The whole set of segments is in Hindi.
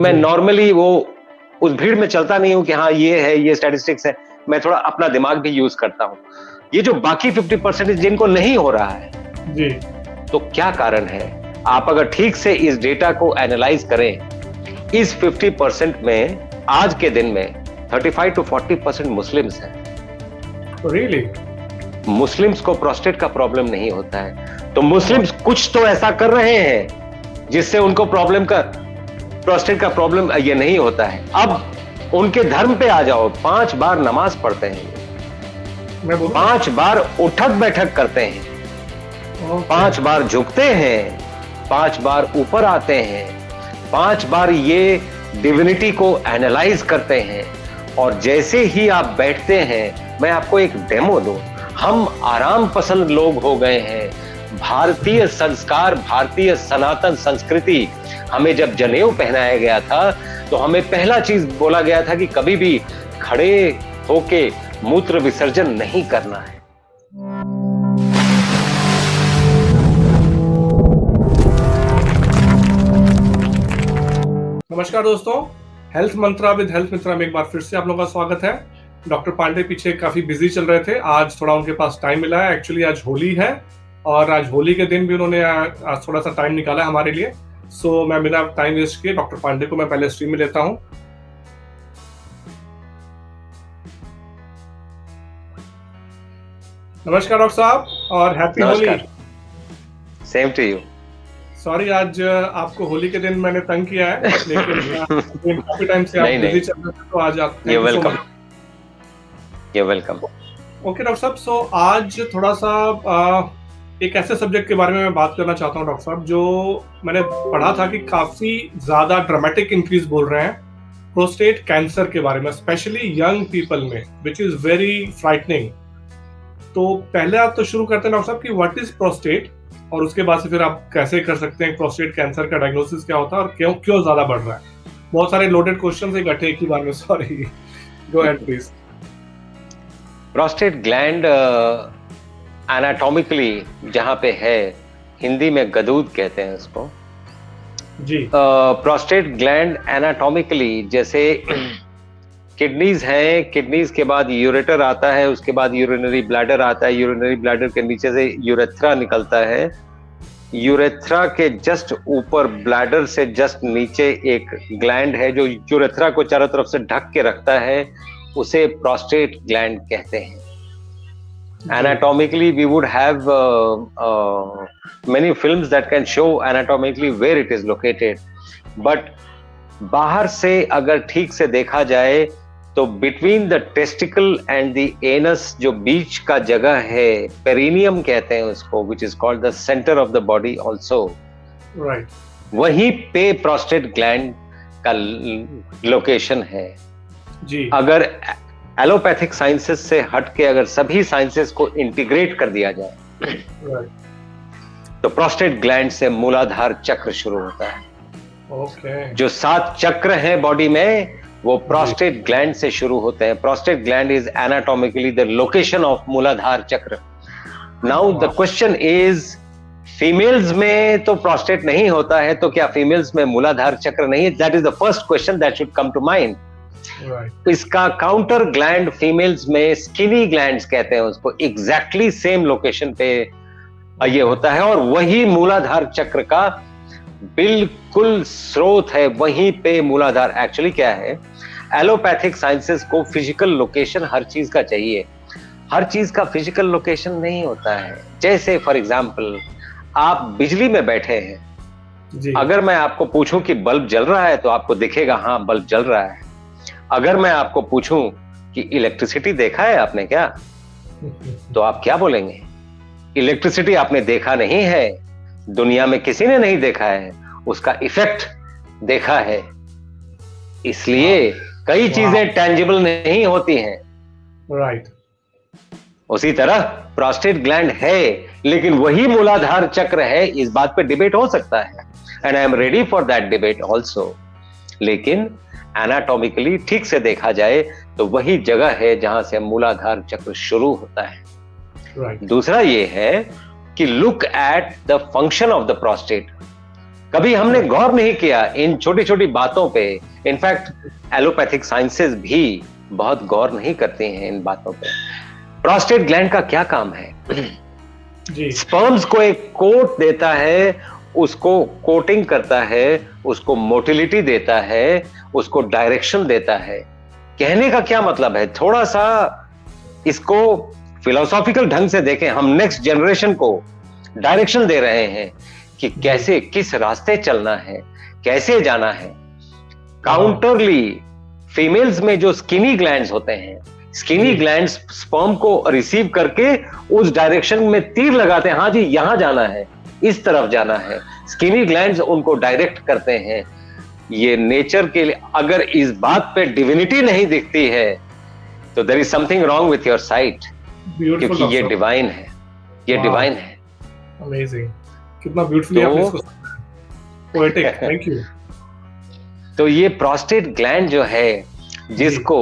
मैं नॉर्मली वो उस भीड़ में चलता नहीं हूं कि हाँ ये है, ये स्टैटिस्टिक्स है। मैं थोड़ा अपना दिमाग भी यूज करता हूं। ये जो बाकी 50% जिनको नहीं हो रहा है जी, तो क्या कारण है? आप अगर ठीक से इस डेटा को एनालाइज करें, इस 50% में आज के दिन में 35 to 40% मुस्लिम्स हैं। रियली? मुस्लिम्स को प्रोस्टेट का प्रॉब्लम नहीं होता है, तो मुस्लिम्स कुछ तो ऐसा कर रहे हैं जिससे उनको प्रोस्टेट का प्रॉब्लम ये नहीं होता है। अब उनके धर्म पे आ जाओ, 5 बार नमाज पढ़ते हैं, 5 बार उठक बैठक करते हैं, 5 बार झुकते हैं, 5 बार ऊपर आते हैं, 5 बार ये डिविनिटी को एनालाइज करते हैं। और जैसे ही आप बैठते हैं, मैं आपको एक डेमो दूं, हम आराम पसंद लोग हो गए हैं। भारतीय संस्कार, भारतीय सनातन संस्कृति, हमें जब जनेऊ पहनाया गया था तो हमें पहला चीज बोला गया था कि कभी भी खड़े होके मूत्र विसर्जन नहीं करना है। नमस्कार दोस्तों, हेल्थ मंत्रा विद हेल्थ मित्रा में एक बार फिर से आप लोगों का स्वागत है। डॉक्टर पांडे पीछे काफी बिजी चल रहे थे, आज थोड़ा उनके पास टाइम मिला है। एक्चुअली आज होली है और आज होली के दिन भी उन्होंने आज थोड़ा सा टाइम निकाला है हमारे लिए। सो मैं बिना टाइम वेस्ट किए डॉक्टर पांडे को मैं पहले स्ट्रीम में लेता हूं। नमस्कार डॉक्टर साहब और happy Holi. Same to you. Sorry आज आपको होली के दिन मैंने तंग किया है, लेकिन काफी टाइम से आप बिजी चल रहे थे, तो आज आप ये वेलकम। ओके डॉक्टर साहब, सो आज थोड़ा सा एक ऐसे सब्जेक्ट के बारे में मैं बात करना चाहता हूँ डॉक्टर साहब, जो मैंने पढ़ा था कि काफी ज्यादा ड्रामेटिक इंक्रीज बोल रहे हैं प्रोस्टेट कैंसर के बारे में, स्पेशली यंग पीपल में, विच इज वेरी फ्राइटनिंग। तो पहले आप तो शुरू करते हैं डॉक्टर साहब कि व्हाट इज प्रोस्टेट, और उसके बाद से फिर आप कैसे कर सकते हैं प्रोस्टेट कैंसर का डायग्नोसिस क्या होता है और क्यों ज्यादा बढ़ रहा है। बहुत सारे लोडेड क्वेश्चंस इकट्ठे एक ही बार में, sorry. Go ahead please. Prostate gland anatomically जहां पे है, हिंदी में गदूद कहते हैं उसको जी। प्रोस्टेट ग्लैंड एनाटॉमिकली जैसे किडनीज हैं, किडनीज के बाद यूरेटर आता है, उसके बाद यूरिनरी ब्लैडर आता है, यूरिनरी ब्लैडर के नीचे से यूरेथ्रा निकलता है, यूरेथ्रा के जस्ट ऊपर ब्लैडर से जस्ट नीचे एक ग्लैंड है जो यूरेथ्रा को चारों तरफ से ढक के रखता है, उसे प्रोस्टेट ग्लैंड कहते हैं। Anatomically we would have many films that can show anatomically where it is located, but बाहर से अगर ठीक से देखा जाए तो between the testicle and the anus जो बीच का जगह है, पेरिनियम कहते हैं उसको, which is called the center of the body also, right, वहीं पे प्रोस्टेट ग्लैंड का लोकेशन है जी। अगर एलोपैथिक साइंसेस से हटके अगर सभी साइंसेस को इंटीग्रेट कर दिया जाए तो प्रोस्टेट ग्लैंड से मूलाधार चक्र शुरू होता है। जो 7 चक्र हैं बॉडी में, वो प्रोस्टेट ग्लैंड से शुरू होते हैं। Prostate gland is anatomically the location of मूलाधार चक्र। Now the question is, females में तो प्रोस्टेट नहीं होता है, तो क्या फीमेल्स में मूलाधार चक्र नहीं है? That is the first question that should come to mind. इसका काउंटर ग्लैंड फीमेल्स में स्किनी ग्लैंड्स कहते हैं उसको, एग्जैक्टली सेम लोकेशन पे ये होता है, और वही मूलाधार चक्र का बिल्कुल स्रोत है, वहीं पे मूलाधार। एक्चुअली क्या है, एलोपैथिक साइंसेस को फिजिकल लोकेशन हर चीज का चाहिए, हर चीज का फिजिकल लोकेशन नहीं होता है। जैसे फॉर एग्जाम्पल, आप बिजली में बैठे हैं जी। अगर मैं आपको पूछूं कि बल्ब जल रहा है तो आपको दिखेगा हाँ बल्ब जल रहा है। अगर मैं आपको पूछूं कि इलेक्ट्रिसिटी देखा है आपने क्या, तो आप क्या बोलेंगे? इलेक्ट्रिसिटी आपने देखा नहीं है, दुनिया में किसी ने नहीं देखा है, उसका इफेक्ट देखा है। इसलिए कई चीजें टेंजिबल नहीं होती हैं। राइट। उसी तरह प्रोस्टेट ग्लैंड है, लेकिन वही मूलाधार चक्र है, इस बात पे डिबेट हो सकता है, and I am ready for that debate also. लेकिन एनाटॉमिकली ठीक से देखा जाए तो वही जगह है जहां से मूलाधार चक्र शुरू होता है। दूसरा ये है कि look at the function of the prostate. कभी हमने गौर नहीं किया इन छोटी छोटी बातों पे। इनफैक्ट एलोपैथिक साइंसेस भी बहुत गौर नहीं करते हैं इन बातों पे। प्रोस्टेट ग्लैंड का क्या काम है? स्पर्म्स को एक कोट देता है, उसको कोटिंग करता है, उसको मोटिलिटी देता है, उसको डायरेक्शन देता है। कहने का क्या मतलब है? थोड़ा सा इसको फिलोसॉफिकल ढंग से देखें। हम नेक्स्ट जनरेशन को डायरेक्शन दे रहे हैं कि कैसे, किस रास्ते चलना है, कैसे जाना है। काउंटरली फीमेल्स में जो स्किनी ग्लैंड्स होते हैं, स्किनी ग्लैंड्स स्पर्म को रिसीव करके उस डायरेक्शन में तीर लगाते हैं, हाँ जी यहां जाना है, इस तरफ जाना है। स्किनी ग्लैंड्स उनको डायरेक्ट करते हैं। ये नेचर के लिए, अगर इस बात पे डिविनिटी नहीं दिखती है तो there is something wrong with your site, क्योंकि ये डिवाइन है, ये डिवाइन है। अमेजिंग, कितना ब्यूटीफुली आपने इसको पोएटिक, थैंक यू। तो ये प्रोस्टेट ग्लैंड जो है, जिसको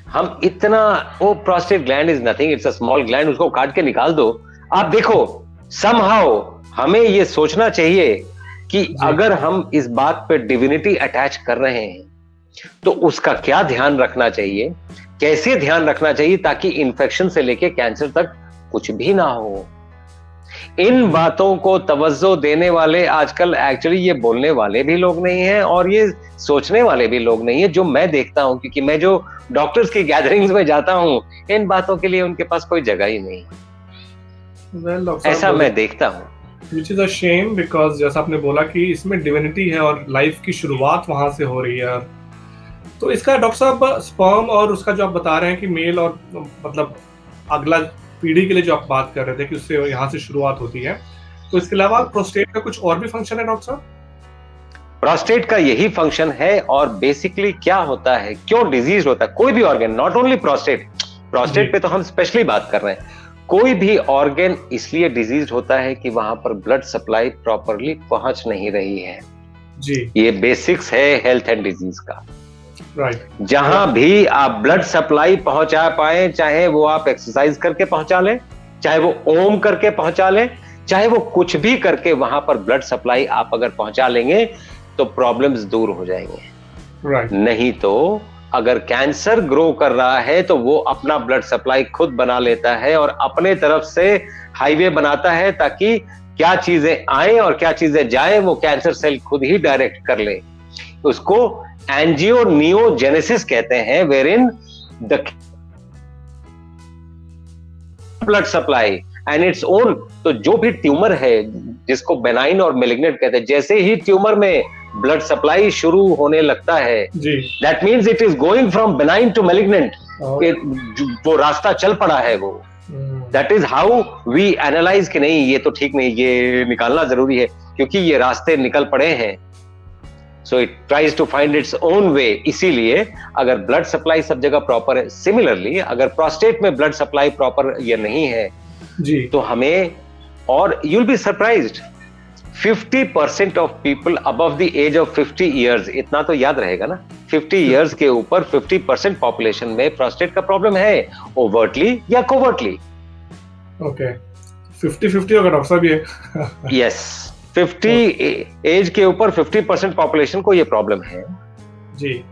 हम इतना, वो prostate gland is nothing, it's a small gland, उसको काट के निकाल दो। आप देखो, समहाउ हमें ये सोचना चाहिए कि अगर हम इस बात पे डिविनिटी अटैच कर रहे हैं तो उसका क्या ध्यान रखना चाहिए, कैसे ध्यान रखना चाहिए, ताकि इन्फेक्शन से लेके कैंसर तक कुछ भी ना हो। इन बातों को तवज्जो देने वाले आजकल एक्चुअली ये बोलने वाले भी लोग नहीं हैं और ये सोचने वाले भी लोग नहीं है, जो मैं देखता हूं, क्योंकि मैं जो डॉक्टर्स की गैदरिंग्स में जाता हूं, इन बातों के लिए उनके पास कोई जगह ही नहीं। ऐसा मैं देखता हूं। Which is a shame, because जैसा आपने बोला कि इसमें डिविनिटी है और लाइफ की शुरुआत वहां से हो रही है। तो इसका डॉक्टर साहब, स्पर्म और उसका जो आप बता रहे हैं कि मेल और मतलब अगला पीढ़ी के लिए जो आप बात कर रहे थे कि उससे यहाँ से शुरुआत होती है, तो इसके अलावा प्रोस्टेट का कुछ और भी फंक्शन है डॉक्टर साहब? प्रोस्टेट का यही फंक्शन है। और बेसिकली क्या होता है, क्यों डिजीज होता है, कोई भी ऑर्गन, नॉट ओनली प्रोस्टेट पे तो हम स्पेशली बात कर रहे हैं, कोई भी ऑर्गन इसलिए डिजीज होता है कि वहां पर ब्लड सप्लाई प्रॉपरली पहुंच नहीं रही है जी। ये बेसिक्स है हेल्थ एंड डिजीज का। राइट। जहां भी आप ब्लड सप्लाई पहुंचा पाए, चाहे वो आप एक्सरसाइज करके पहुंचा लें, चाहे वो ओम करके पहुंचा लें, चाहे वो कुछ भी करके वहां पर ब्लड सप्लाई आप अगर पहुंचा लेंगे तो प्रॉब्लम्स दूर हो जाएंगे। राइट। नहीं तो अगर कैंसर ग्रो कर रहा है तो वो अपना ब्लड सप्लाई खुद बना लेता है और अपने तरफ से हाईवे बनाता है, ताकि क्या चीजें आए और क्या चीजें जाए वो कैंसर सेल खुद ही डायरेक्ट कर ले। उसको एंजियोनियोजेनेसिस कहते हैं, wherein the blood supply and its own. तो जो भी ट्यूमर है, जिसको बेनाइन और मेलिग्नेंट कहते हैं, जैसे ही ट्यूमर में ब्लड सप्लाई शुरू होने लगता है, that means it is going from benign to malignant. वो रास्ता चल पड़ा है वो। That is how we analyse कि नहीं ये तो ठीक नहीं, ये निकालना जरूरी है, क्योंकि ये रास्ते निकल पड़े हैं। So it tries to find its own way. इसीलिए अगर ब्लड सप्लाई सब जगह प्रॉपर है, सिमिलरली अगर प्रोस्टेट में ब्लड सप्लाई प्रॉपर ये नहीं है जी, तो हमें, और you will be surprised, 50% of people above the age of 50 years, इतना तो याद रहेगा ना, 50 इयर्स के ऊपर 50% पॉपुलेशन में प्रोस्टेट का प्रॉब्लम है, ओवर्टली या कोवर्टली। ओके, 50-50 होगा डॉक्टर साहब ये। यस, 50 एज के ऊपर 50% पॉपुलेशन को ये प्रॉब्लम है जी।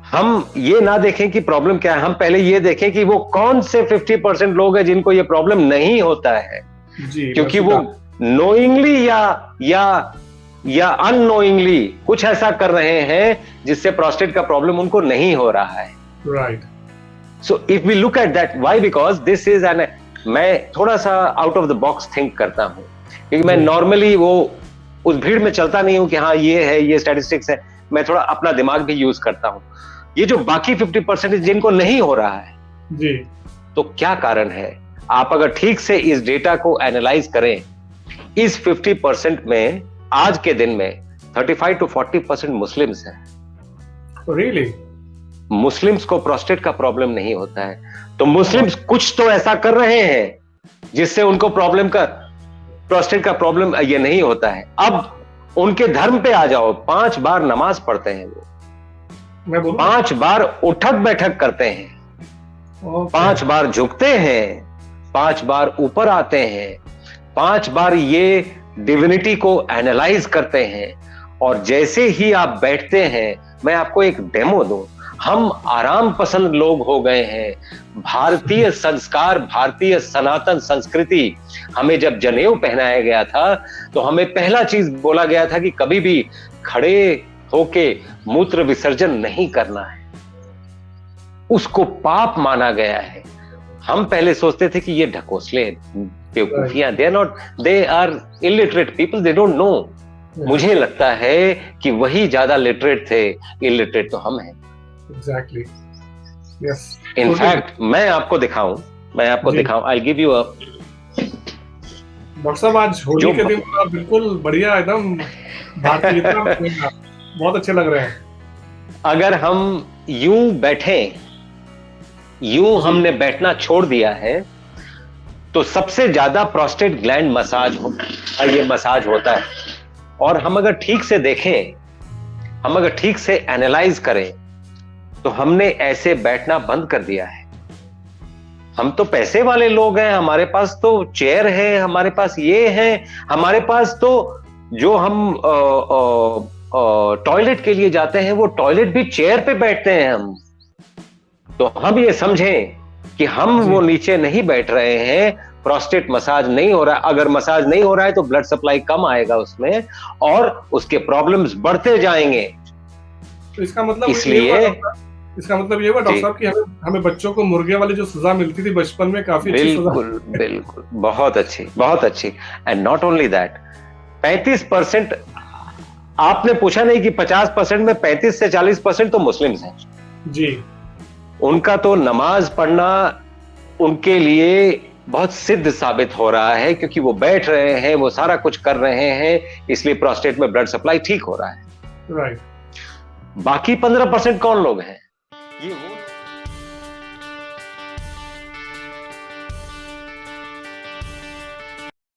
हम ये ना देखें कि प्रॉब्लम क्या है, हम पहले ये देखें कि वो कौन से 50% लोग हैं जिनको ये प्रॉब्लम नहीं होता है जी, क्योंकि वो नोइंगली या अननोइंगली कुछ ऐसा कर रहे हैं जिससे प्रोस्टेट का प्रॉब्लम उनको नहीं हो रहा है। Right. So if we look at that, why, because this is an, मैं थोड़ा सा out of the box think करता हूं, क्योंकि मैं नॉर्मली वो उस भीड़ में चलता नहीं हूं कि हाँ ये है, ये स्टैटिस्टिक्स है। मैं थोड़ा अपना दिमाग भी यूज करता हूं। ये जो बाकी 50% जिनको नहीं हो रहा है जी, तो क्या कारण है? आप अगर ठीक से इस डेटा को एनालाइज करें, इस 50% में आज के दिन में 35 to 40% मुस्लिम्स हैं। Really? मुस्लिम्स को प्रोस्टेट का प्रॉब्लम नहीं होता है, तो मुस्लिम्स कुछ तो ऐसा कर रहे हैं जिससे उनको प्रोस्टेट का प्रॉब्लम ये नहीं होता है। अब उनके धर्म पे आ जाओ, 5 बार नमाज पढ़ते हैं वो, 5 बार उठक बैठक करते हैं, 5 बार झुकते हैं, 5 बार ऊपर आते हैं, 5 बार ये डिविनिटी को एनालाइज करते हैं, और जैसे ही आप बैठते हैं, मैं आपको एक डेमो दूं, हम आराम पसंद लोग हो गए हैं। भारतीय संस्कार, भारतीय सनातन संस्कृति, हमें जब जनेऊ पहनाया गया था तो हमें पहला चीज बोला गया था कि कभी भी खड़े होके मूत्र विसर्जन नहीं करना है, उसको पाप माना गया है। हम पहले सोचते थे कि ये ढकोसले बेवकूफियां, they are illiterate people, they don't know. मुझे लगता है कि वही ज्यादा लिटरेट थे, इलिटरेट तो हम हैं। Exactly. Yes. इनफैक्ट मैं आपको दिखाऊं, आई गिव यू डॉक्टर साहब, आज होली के दिन आप बिल्कुल बढ़िया एकदम भारतीय बहुत अच्छे लग रहे हैं। अगर हम यूं बैठे, यूं हमने बैठना छोड़ दिया है, तो सबसे ज्यादा प्रोस्टेट ग्लैंड मसाज होता है। और हम अगर ठीक से देखें, हम अगर ठीक से एनालाइज करें, तो हमने ऐसे बैठना बंद कर दिया है। हम तो पैसे वाले लोग हैं, हमारे पास तो चेयर है, हमारे पास ये है, हमारे पास तो जो हम टॉयलेट के लिए जाते हैं, वो टॉयलेट भी चेयर पे बैठते हैं हम। तो हम ये समझें कि हम वो नीचे नहीं बैठ रहे हैं, प्रोस्टेट मसाज नहीं हो रहा है। अगर मसाज नहीं हो रहा है तो ब्लड सप्लाई कम आएगा उसमें, और उसके प्रॉब्लम्स बढ़ते जाएंगे। तो इसका मतलब ये हुआ डॉक्टर साहब कि हमें बच्चों को मुर्गे वाली जो सजा मिलती थी बचपन में, काफी अच्छी सजा। बिल्कुल, बहुत अच्छी। एंड नॉट ओनली दैट, 35%, आपने पूछा नहीं कि 50% में 35 से 40% तो मुस्लिम्स हैं जी। उनका तो नमाज पढ़ना उनके लिए बहुत सिद्ध साबित हो रहा है, क्योंकि वो बैठ रहे हैं, वो सारा कुछ कर रहे हैं, इसलिए प्रोस्टेट में ब्लड सप्लाई ठीक हो रहा है। राइट। बाकी 15% कौन लोग हैं? ये वो